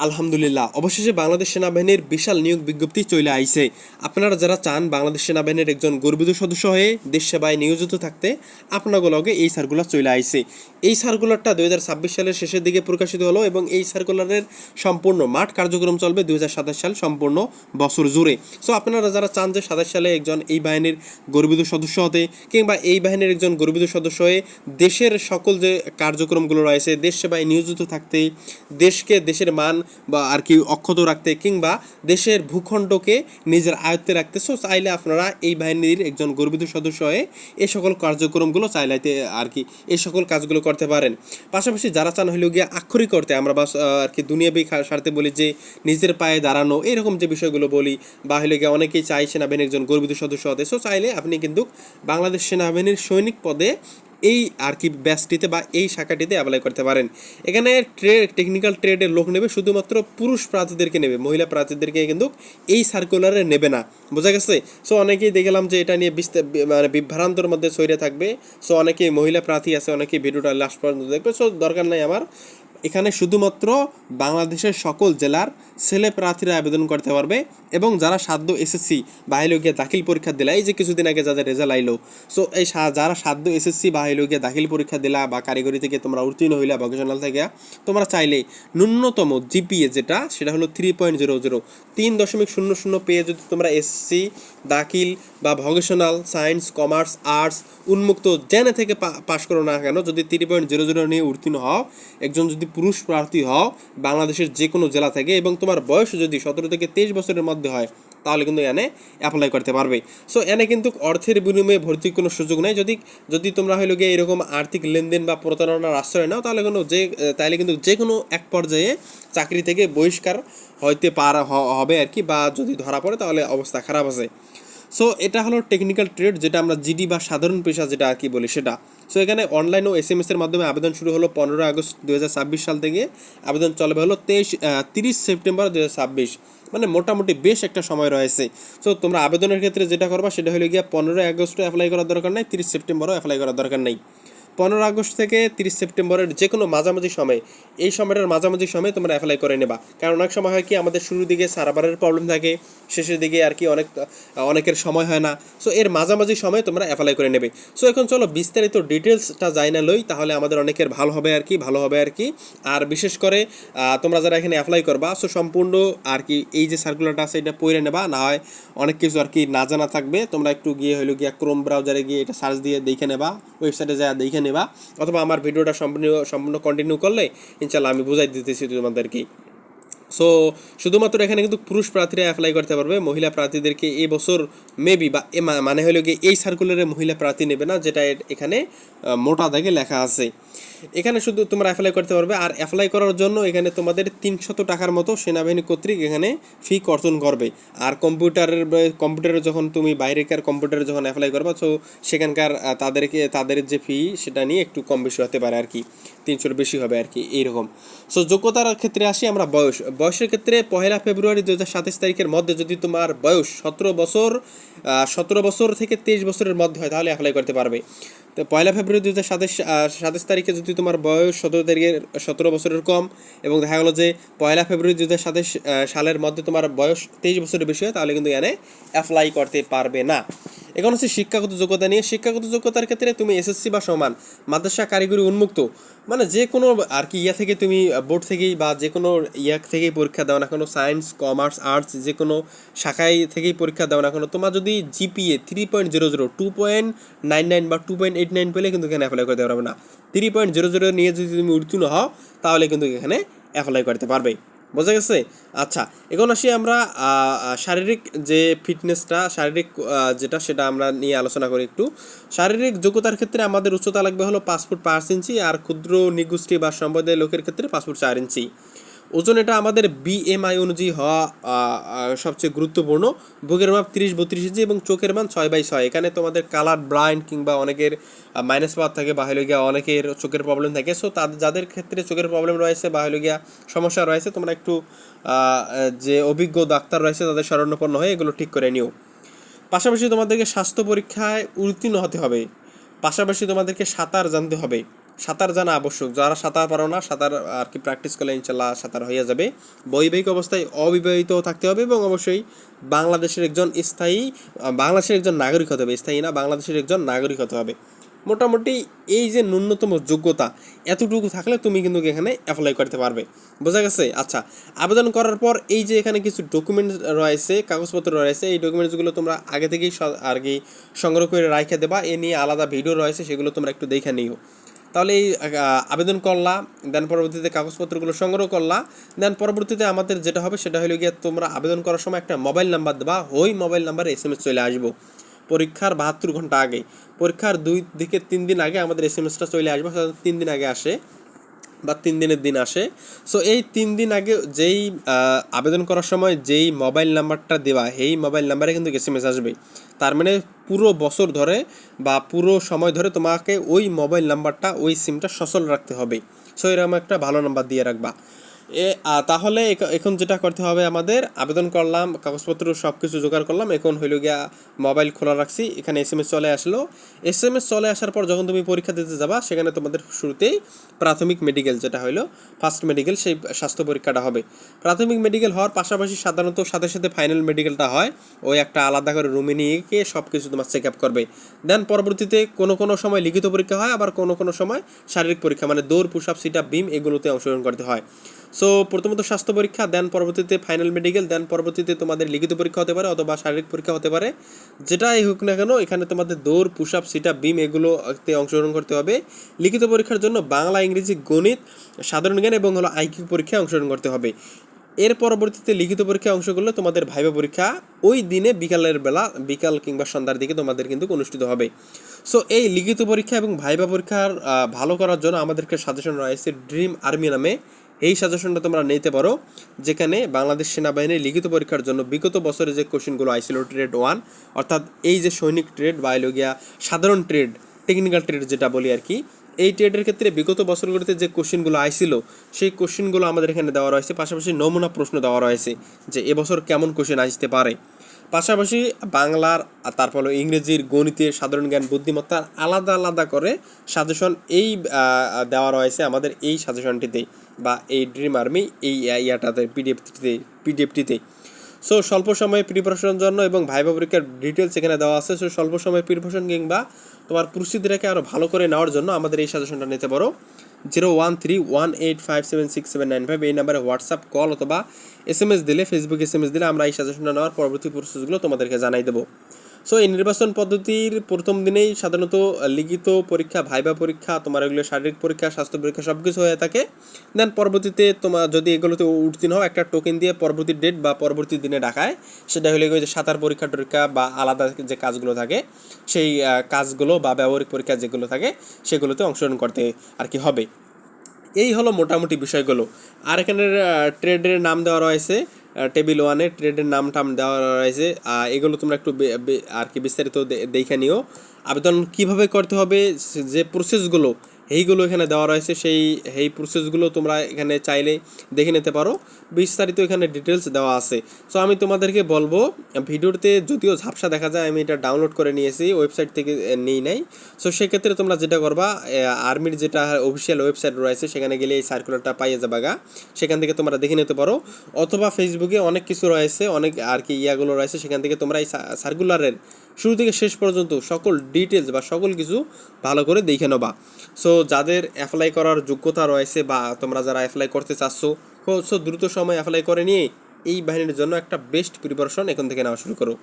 আলহামদুলিল্লাহ, অবশেষে বাংলাদেশ সেনাবাহিনীর বিশাল নিয়োগ বিজ্ঞপ্তি চলে আইছে। আপনারা যারা চান বাংলাদেশ সেনাবাহিনীর একজন গর্বিত সদস্য হয়ে দেশ সেবায় নিয়োজিত থাকতে, আপনাদের লগে এই সার্কুলার চলে আইছে। এই সার্কুলারটা 2026 সালের শেষের দিকে প্রকাশিত হলো এবং এই সার্কুলারের সম্পূর্ণ মাঠ কার্যক্রম চলবে 2027 সাল সম্পূর্ণ বছর জুড়ে। সো আপনারা যারা চান যে 27 সালে একজন এই বাহিনীর গর্বিত সদস্য হতে কিংবা এই বাহিনীর একজন গর্বিত সদস্য হয়ে দেশের সকল যে কার্যক্রমগুলো রয়েছে দেশ সেবায় নিয়োজিত থাকতে, দেশের মান বা আর কি অক্ষত রাখতে কিংবা দেশের ভূখণ্ডকে নিজের আয়ত্তে রাখতে, সো চাইলে আপনারা এই বাহিনীর একজন গর্বিত সদস্য হয়ে এই সকল কার্যক্রমগুলো চাইলাইতে আর কি এই সকল কাজগুলো করতে পারেন। পাশাপাশি যারা চান হইলেও গিয়ে আক্ষরিক করতে, আমরা বাস আর কি দুনিয়াবি স্বার্থে বলি যে নিজের পায়ে দাঁড়ানো, এরকম যে বিষয়গুলো বলি, বা হইলে গিয়ে অনেকেই চাই সেনাবাহিনীর একজন গর্বিত সদস্য হতে, সো চাইলে আপনি কিন্তু বাংলাদেশ সেনাবাহিনীর সৈনিক পদে এই আর কি ব্যাচটিতে বা এই শাখাটিতে অ্যাপ্লাই করতে পারেন। এখানে টেকনিক্যাল ট্রেডের লোক নেবে, শুধুমাত্র পুরুষ প্রার্থীদেরকে নেবে, মহিলা প্রার্থীদেরকে কিন্তু এই সার্কুলারে নেবে না। বোঝা গেছে? সো অনেকেই দেখলাম যে এটা নিয়ে মানে বিভ্রান্তর মধ্যে ছড়িয়ে থাকবে। সো অনেকেই মহিলা প্রার্থী আছে, অনেকেই ভিডিওটা লাস্ট পর্যন্ত দেখবে। সো দরকার নাই আমার, এখানে শুধুমাত্র বাংলাদেশের সকল জেলার ছেলে প্রার্থীরা আবেদন করতে পারবে এবং যারা সাধ্য এসএসসি বা হইল গিয়ে দাখিল পরীক্ষা দিলা, এই যে কিছুদিন আগে যাদের রেজাল্ট আইলো, সো এই যারা সাধ্য এসএসসি বা হইল গিয়ে দাখিল পরীক্ষা দিলা বা কারিগরি থেকে তোমরা উত্তীর্ণ হইলা, ভোকেশনাল থেকে, তোমরা চাইলে ন্যূনতম জিপিএ যেটা সেটা হলো 3.00 3.00 পেয়ে যদি তোমরা এসসি দাখিল বা ভোকেশনাল সায়েন্স কমার্স আর্টস উন্মুক্ত জেনে থেকে পাশ করো না কেন, যদি 3.00 নিয়ে উত্তীর্ণ হও, একজন যদি পুরুষ প্রার্থী হও বাংলাদেশের যে কোনো জেলা থেকে, এবং তোমার বয়স যদি 17 থেকে 23 বছরের মধ্যে হয়, তাহলে কিন্তু এনে অ্যাপ্লাই করতে পারবে। সো এনে কিন্তু অর্থের বিনিময়ে ভর্তির কোনো সুযোগ নেই। যদি তোমরা হইল গিয়ে এরকম আর্থিক লেনদেন বা প্রতারণার আশ্রয় নাও, তাহলে কিন্তু যে কোনো এক পর্যায়ে চাকরি থেকে বহিষ্কার হইতে হবে আর কি, বা যদি ধরা পড়ে তাহলে অবস্থা খারাপ আছে। সো এটা হলো টেকনিক্যাল ট্রেড, যেটা আমরা জিডি বা সাধারণ পেশা যেটা আর কি বলি সেটা। সো এখানে অনলাইন ও SMS এর মাধ্যমে আবেদন শুরু হলো 15 আগস্ট 2026 সাল থেকে, আবেদন চলবে হলো 30 সেপ্টেম্বর 2026, মানে মোটামুটি বেশ একটা সময় রয়েছে। সো তোমরা আবেদনের ক্ষেত্রে যেটা করবা সেটা হলো গিয়া 15 আগস্টও অ্যাপ্লাই করার দরকার নাই, 30 সেপ্টেম্বরও অ্যাপ্লাই করার দরকার নেই। 15 আগস্ট থেকে 30 সেপ্টেম্বরের যে কোনো মাঝামাঝি সময়, এই সময়টার মাঝামাঝি সময় তোমরা অ্যাপ্লাই করে নেবা। কারণ অনেক সময় হয় কি, আমাদের শুরুর দিকে সার্ভারের প্রবলেম থাকে, শেষের দিকে আর কি অনেকের সময় হয় না। সো এর মাঝামাঝি সময় তোমরা অ্যাপ্লাই করে নেবে। সো এখন চলো বিস্তারিত ডিটেলসটা যাই না লই, তাহলে আমাদের অনেকের ভালো হবে আর কি। আর বিশেষ করে তোমরা যারা এখানে অ্যাপ্লাই করবা, সো সম্পূর্ণ আর কি এই যে সার্কুলারটা আছে এটা পড়ে নেবা, না হয় অনেক কিছু আর কি না জানা থাকবে, তোমরা একটু গিয়ে হইলো গিয়ে ক্রোম ব্রাউজারে গিয়ে এটা সার্চ দিয়ে দেখে নেবা, ওয়েবসাইটে যা দেখে নেবা, অথবা আমার ভিডিওটা সম্পূর্ণ কন্টিনিউ করলে ইনশাল্লাহ আমি বুঝাই দিতেছি তোমাদেরকে। সো শুধুমাত্র এখানে কিন্তু পুরুষ প্রার্থীরা অ্যাপ্লাই করতে পারবে, মহিলা প্রার্থীদেরকে এই বছর মেবি বা মানে হলো গিয়ে এই সার্কুলারে মহিলা প্রার্থী নেবে না, যেটা এখানে মোটা দাগে লেখা আছে। এখানে শুধু তোমরা অ্যাপ্লাই করতে পারবে, আর অ্যাপ্লাই করার জন্য এখানে তোমাদের 300 টাকার মতো সেনাবাহিনী কর্তৃক এখানে ফি কর্তন করবে। আর কম্পিউটারে যখন তুমি বাইরেকার কম্পিউটারে যখন অ্যাপ্লাই করবা, সো সেখানকার তাদের যে ফি সেটা নিয়ে একটু কম বেশি হতে পারে আর কি, 300 বেশি হবে আর কি এইরকম। সো যোগ্যতার ক্ষেত্রে আসি আমরা, বয়সের ক্ষেত্রে 1 ফেব্রুয়ারি 2027 তারিখের মধ্যে যদি তোমার বয়স 17 বছর থেকে 23 বছরের মধ্যে হয়, তাহলে অ্যাপ্লাই করতে পারবে। তো 1 ফেব্রুয়ারি 2027 তারিখে যদি তোমার বয়স 17 বছরের কম, এবং দেখা গেলো যে 1 ফেব্রুয়ারি 2027 সালের মধ্যে তোমার বয়স 23 বছরের বেশি হয়, তাহলে কিন্তু এখানে অ্যাপ্লাই করতে পারবে না। এখন হচ্ছে শিক্ষাগত যোগ্যতা নিয়ে। শিক্ষাগত যোগ্যতার ক্ষেত্রে তুমি এসএসসি বা সমান, মাদ্রাসা কারিগরি উন্মুক্ত, মানে যে কোনো আর কি থেকে তুমি বোর্ড থেকেই বা যে কোনো থেকেই পরীক্ষা দাও না কেন, সায়েন্স কমার্স আর্টস যে কোনো শাখায় থেকেই পরীক্ষা দাও না কেন, তোমার যদি জিপিএ 3.00 2.99 বা 2.89 পেলে কিন্তু এখানে অ্যাপ্লাই করতে পারবে না। 3.00 নিয়ে যদি তুমি উত্তীর্ণ হও, তাহলে কিন্তু এখানে অ্যাপ্লাই করতে পারবে। বোঝা গেছে? আচ্ছা, এখন আসি আমরা শারীরিক যে ফিটনেসটা, যেটা সেটা আমরা নিয়ে আলোচনা করি একটু। শারীরিক যোগ্যতার ক্ষেত্রে আমাদের উচ্চতা লাগবে হলো 5 ফুট 5 ইঞ্চি, আর ক্ষুদ্র নিগোষ্ঠী বা সম্প্রদায়ের লোকের ক্ষেত্রে 5 ফুট 4 ইঞ্চি। ওজন এটা আমাদের BMI অনুযায়ী হওয়া সবচেয়ে গুরুত্বপূর্ণ। বুকের মাপ 30-32 ইঞ্চি এবং চোখের মান 6/6। এখানে তোমাদের কালার ব্লাইন্ড কিংবা অনেকের মাইনাস পাওয়ার থাকে বা হলো গিয়া অনেকের চোখের প্রবলেম থাকে। সো যাদের ক্ষেত্রে চোখের প্রবলেম রয়েছে বা হলো গিয়া সমস্যা রয়েছে, তোমরা একটু যে অভিজ্ঞ ডাক্তার রয়েছে তাদের শরণাপন্ন হয়ে এগুলো ঠিক করে নিও। পাশাপাশি তোমাদেরকে স্বাস্থ্য পরীক্ষায় উত্তীর্ণ হতে হবে, পাশাপাশি তোমাদেরকে সাঁতার জানতে হবে, সাঁতার জানা আবশ্যক। যারা সাঁতার পারো না, সাঁতার আর কি প্র্যাকটিস করলে ইনশাল্লাহ সাঁতার হয়ে যাবে। বৈবাহিক অবস্থায় অবিবাহিত থাকতে হবে এবং অবশ্যই বাংলাদেশের একজন বাংলাদেশের একজন নাগরিক হতে হবে, স্থায়ী না, বাংলাদেশের একজন নাগরিক হতে হবে। মোটামুটি এই যে ন্যূনতম যোগ্যতা, এতটুকু থাকলে তুমি কিন্তু এখানে অ্যাপ্লাই করতে পারবে। বোঝা গেছে? আচ্ছা, আবেদন করার পর এই যে এখানে কিছু ডকুমেন্টস রয়েছে, কাগজপত্র রয়েছে, এই ডকুমেন্টসগুলো তোমরা আগে থেকেই আর কি সংগ্রহ করে রাখে দেবা। এ নিয়ে আলাদা ভিডিও রয়েছে, সেগুলো তোমরা একটু দেখে নিও। তাহলে এই আবেদন করলা, দেন পরবর্তীতে কাগজপত্রগুলো সংগ্রহ করলা, দেন পরবর্তীতে আমাদের যেটা হবে সেটা হলো গিয়ে তোমরা আবেদন করার সময় একটা মোবাইল নাম্বার দেবা। ওই মোবাইল নাম্বারে SMS চলে আসবো পরীক্ষার 72 ঘন্টা আগে। পরীক্ষার 2 থেকে 3 দিন আগে আমাদের SMSটা চলে আসবে, 3 দিন আগে আসে বা 3 দিনের দিন আসে। সো এই 3 দিন আগে যেই আবেদন করার সময় যেই মোবাইল নাম্বারটা দেওয়া, এই মোবাইল নাম্বারে কিন্তু SMS আসবে। তার মানে পুরো বছর ধরে বা পুরো সময় ধরে তোমাকে ওই মোবাইল নাম্বারটা, ওই সিমটা সচল রাখতে হবে। সো এরকম একটা ভালো নাম্বার দিয়ে রাখবা। তাহলে এখন যেটা করতে হবে, আমাদের আবেদন করলাম, কাগজপত্র সব কিছু জোগাড় করলাম, এখন হইল গিয়া মোবাইল খোলা রাখছি, এখানে SMS চলে আসলো। SMS চলে আসার পর যখন তুমি পরীক্ষা দিতে যাবা, সেখানে তোমাদের শুরুতেই প্রাথমিক মেডিকেল যেটা হইলো ফার্স্ট মেডিকেল, সেই স্বাস্থ্য পরীক্ষাটা হবে। প্রাথমিক মেডিকেল হওয়ার পাশাপাশি সাধারণত সাথে সাথে ফাইনাল মেডিকেলটা হয়। ওই একটা আলাদা করে রুমে নিয়ে গিয়ে সব কিছু তোমার চেক আপ করবে। দেন পরবর্তীতে কোনো সময় লিখিত পরীক্ষা হয়, আবার কোনো সময় শারীরিক পরীক্ষা, মানে দৌড়, পুশ আপ, সিট আপ, বিম এগুলোতে অংশগ্রহণ করতে হয়। সো প্রথমত স্বাস্থ্য পরীক্ষা, দেন পরবর্তীতে ফাইনাল মেডিকেল, দেন পরবর্তীতে তোমাদের লিখিত পরীক্ষা হতে পারে অথবা শারীরিক পরীক্ষা হতে পারে। যেটাই হোক না কেন, এখানে তোমাদের দৌড়, পুশ আপ, সিট আপ, বিম এগুলোতে অংশগ্রহণ করতে হবে। লিখিত পরীক্ষার জন্য বাংলা, ইংরেজি, গণিত, সাধারণ জ্ঞান এবং IQ পরীক্ষায় অংশগ্রহণ করতে হবে। এর পরবর্তীতে লিখিত পরীক্ষায় অংশ করলে তোমাদের ভাইবা পরীক্ষা ওই দিনে বিকাল কিংবা সন্ধ্যার দিকে তোমাদের কিন্তু অনুষ্ঠিত হবে। সো এই লিখিত পরীক্ষা এবং ভাইবা পরীক্ষার ভালো করার জন্য আমাদেরকে সাজেশন রয়েছে ড্রিম আর্মি নামে। এই সাজেশনটা তোমরা নিতে পারো, যেখানে বাংলাদেশ সেনাবাহিনীর লিখিত পরীক্ষার জন্য বিগত বছরে যে কোশ্চেনগুলো আইছিল ট্রেড 1, অর্থাৎ এই যে সৈনিক ট্রেড বা সাধারণ ট্রেড, টেকনিক্যাল ট্রেড যেটা বলি আর কি, এই ট্রেডের ক্ষেত্রে বিগত বছরগুলোতে যে কোশ্চেনগুলো আইছিল সেই কোশ্চেনগুলো আমাদের এখানে দেওয়া রয়েছে। পাশাপাশি নমুনা প্রশ্ন দেওয়া রয়েছে যে এবছর কেমন কোশ্চেন আসতে পারে। পাশাপাশি বাংলার, তারপর ইংরেজির, গণিতের, সাধারণ জ্ঞান, বুদ্ধিমত্তার আলাদা আলাদা করে সাজেশন এই দেওয়া রয়েছে আমাদের এই সাজেশনটিতে বা এই ড্রিম আর্মি এই ইয়াটাতে পিডিএফটিতে। সো স্বল্প সময়ে প্রিপারেশনের জন্য এবং ভাইবা পরীক্ষার ডিটেলস এখানে দেওয়া আছে। সো স্বল্প সময়ে প্রিপারেশন কিংবা তোমার প্রস্তুতিটাকে আরও ভালো করে নেওয়ার জন্য আমাদের এই সাজেশনটা নিতে পারো। 0131857679 এই নাম্বারে হোয়াটসঅ্যাপ, কল অথবা SMS দিলে, ফেসবুক SMS দিলে আমরা এই সাজেশনটা নেওয়ার পরবর্তী প্রসেসগুলো তোমাদেরকে জানাই দেবো। সো এই নির্বাচন পদ্ধতির প্রথম দিনেই সাধারণত লিখিত পরীক্ষা, ভাইবা পরীক্ষা, তোমার এগুলো শারীরিক পরীক্ষা, স্বাস্থ্য পরীক্ষা সব কিছু হয়ে থাকে। দেন পরবর্তীতে তোমার যদি এগুলোতে উত্তীর্ণ হও, একটা টোকেন দিয়ে পরবর্তী ডেট বা পরবর্তী দিনে ডাকায়, সেটা হলে যে সাঁতার পরীক্ষা বা আলাদা যে কাজগুলো থাকে সেই কাজগুলো বা ব্যবহারিক পরীক্ষা যেগুলো থাকে সেগুলোতে অংশগ্রহণ করতে আর কি হবে। এই হলো মোটামুটি বিষয়গুলো। আর এখানের ট্রেডের নাম দেওয়া রয়েছে, টেবিল 1-এ ট্রেডের নাম দেওয়া রয়েছে। এগুলো তোমরা একটু আর কি বিস্তারিত দেখে নিও। আবেদন কিভাবে করতে হবে, যে প্রসেসগুলো এইগুলো এখানে দেওয়া রয়েছে, সেই প্রসেসগুলো তোমরা এখানে চাইলে দেখে নিতে পারো। বিস্তারিত এখানে ডিটেলস দেওয়া আছে। সো আমি তোমাদেরকে বলবো, ভিডিওতে যদিও ঝাপসা দেখা যায়, আমি এটা ডাউনলোড করে নিয়েছি, ওয়েবসাইট থেকে নিই নাই। সো সেক্ষেত্রে তোমরা যেটা করবা, আর্মির যেটা অফিসিয়াল ওয়েবসাইট রয়েছে সেখানে গেলে এই সার্কুলারটা পাইয়ে যাবা গা, সেখান থেকে তোমরা দেখে নিতে পারো। অথবা ফেসবুকে অনেক কিছু রয়েছে, অনেক আর কি ইয়াগুলো রয়েছে, সেখান থেকে তোমরা এই সার্কুলারের শুরু থেকে শেষ পর্যন্ত সকল ডিটেলস বা সকল কিছু ভালো করে দেখে নেবা। সো যাদের অ্যাপ্লাই করার যোগ্যতা রয়েছে বা তোমরা যারা অ্যাপ্লাই করতে চাচ্ছ, সো দ্রুত সময় অ্যাপ্লাই করে নিয়ে এই বাহিনীর জন্য একটা বেস্ট প্রিপারেশন এখন থেকে নেওয়া শুরু করো।